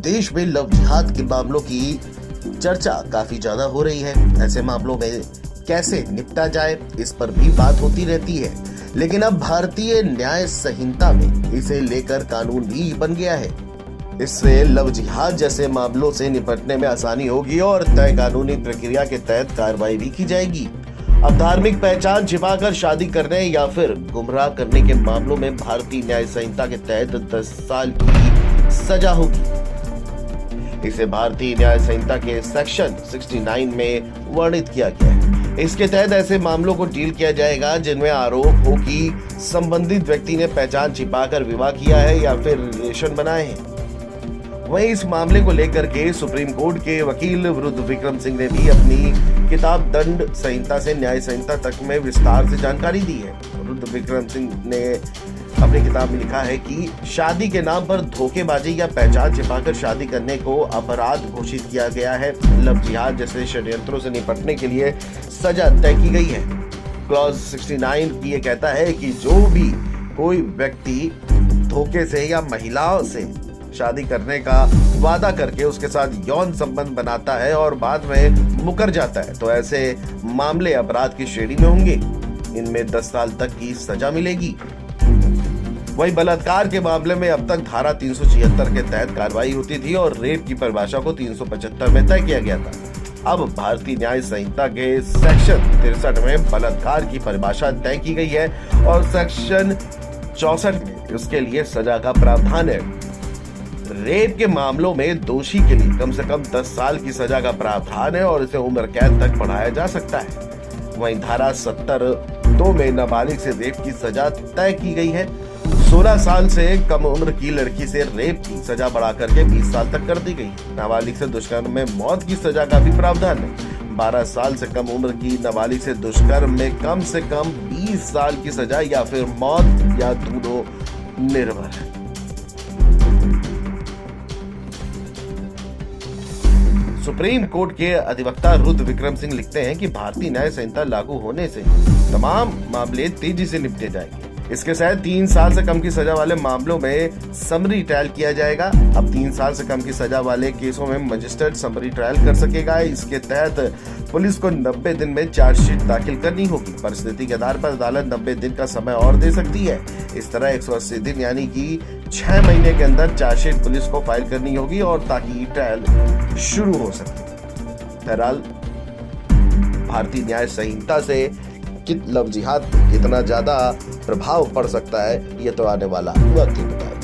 देश में लव जिहाद के मामलों की चर्चा काफी ज्यादा हो रही है। ऐसे मामलों में कैसे निपटा जाए, इस पर भी बात होती रहती है। लेकिन अब भारतीय न्याय संहिता में इसे लेकर कानून भी बन गया है। इससे लव जिहाद जैसे मामलों से निपटने में आसानी होगी और तय कानूनी प्रक्रिया के तहत कार्रवाई भी की जाएगी। अब धार्मिक पहचान छिपाकर शादी करने या फिर गुमराह करने के मामलों में भारतीय न्याय संहिता के तहत 10 साल की सजा होगी। इसे भारतीय न्याय संहिता के सेक्शन 69 में वर्णित किया गया है। इसके तहत ऐसे मामलों को डील किया जाएगा जिनमें आरोप हो कि संबंधित व्यक्ति ने पहचान छिपाकर विवाह किया है या फिर रिलेशन बनाए हैं। वहीं इस मामले को लेकर के सुप्रीम कोर्ट के वकील रुद्र विक्रम सिंह ने भी अपनी किताब दंड संहिता से न्याय संहिता तक में विस्तार से जानकारी दी है। रुद्र विक्रम सिंह ने अपनी किताब में लिखा है कि शादी के नाम पर धोखेबाजी या पहचान छिपाकर शादी करने को अपराध घोषित किया गया है। लव जिहाद जैसे षड्यंत्रों से निपटने के लिए सजा तय की गई है। क्लॉज 69 ये कहता है कि जो भी कोई व्यक्ति धोखे से या महिलाओं से शादी करने का वादा करके उसके साथ यौन संबंध बनाता है और बाद में मुकर जाता है तो ऐसे मामले अपराध की श्रेणी में होंगे। इनमें 10 साल तक की सजा मिलेगी। वहीं बलात्कार के मामले में अब तक धारा 376 के तहत कार्रवाई होती थी और रेप की परिभाषा को 375 में तय किया गया था। अब भारतीय न्याय संहिता के सेक्शन 63 में बलात्कार की परिभाषा तय की गई है और सेक्शन 64 में उसके लिए सजा का प्रावधान है। रेप के मामलों में दोषी के लिए कम से कम 10 साल की सजा का प्रावधान है और इसे उम्र कैद तक बढ़ाया जा सकता है। वहीं धारा 70(2) में नाबालिग से रेप की सजा तय की गई है। 16 साल से कम उम्र की लड़की से रेप की सजा बढ़ाकर के 20 साल तक कर दी गई। नाबालिग से दुष्कर्म में मौत की सजा का भी प्रावधान है। 12 साल से कम उम्र की नाबालिग से दुष्कर्म में कम से कम 20 साल की सजा या फिर मौत या दोनों निर्भर है। सुप्रीम कोर्ट के अधिवक्ता रुद्र विक्रम सिंह लिखते हैं कि भारतीय न्याय संहिता लागू होने से तमाम मामले तेजी से निपटे जाएंगे। इसके तहत 3 साल से कम की सजा वाले मामलों में समरी ट्रायल किया जाएगा। अब 3 साल से कम की सजा वाले केसों में मजिस्ट्रेट समरी ट्रायल कर सकेगा। इसके तहत पुलिस को 90 दिन में चार्जशीट दाखिल करनी होगी। परिस्थिति के आधार पर अदालत 90 दिन का समय और दे सकती है। इस तरह 180 दिन यानी कि 6 महीने के अंदर चार्जशीट पुलिस को फाइल करनी होगी और ताकि ट्रायल शुरू हो सके। बहरहाल भारतीय न्याय संहिता से लव जिहाद कितना ज्यादा प्रभाव पड़ सकता है ये तो आने वाला वक्त ही बताएगा।